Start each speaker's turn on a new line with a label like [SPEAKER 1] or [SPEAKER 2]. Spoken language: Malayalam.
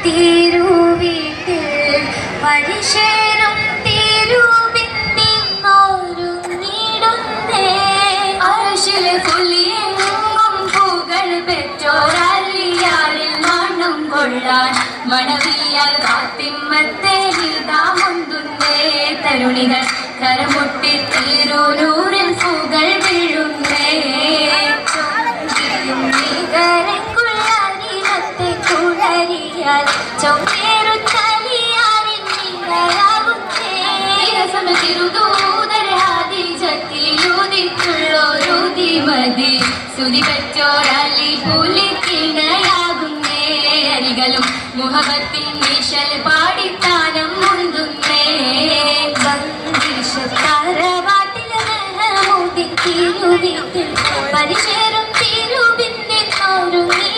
[SPEAKER 1] തിരുവീട്ടിൽ പരിശേരും തിരുവിന്നിന്നൊരുങ്ങിടുന്നേ
[SPEAKER 2] അർശിലെ പുലിയെങ്ങും പൂകൾ പെറ്റോരല്ലിയാറിൽ മണം കൊള്ളാൻ മണവിയാൽ ഫാത്തിമ്മത്തെ നീതാമുന്തുന്നേ തരുണികൾ കരമുട്ടി തിരുനൂറിൽ പൂകൾ വീഴുന്നേ
[SPEAKER 1] നികരക്കുള്ളരിനത്തെ കുളരിയാൽ ചൊവ്വേറു ചലിയാറിൻ നികരാകുന്നേ
[SPEAKER 2] തിരുദൂതരാതി ചത്തിലുദിക്കുള്ളൊരുതി മതി സുതി പെറ്റോരല്ലി പുലിക്കിണയാകുന്നേ അരികളും മുഹബത്തിൻ നിശൽ പാടിത്താനം മുന്തുന്നേ
[SPEAKER 1] തറവാട്ടിലെ മെഹമൂദിൻ തിരുവീട്ടിൽ പരിശേരും തിരുവിന്നിന്നൊരുങ്ങി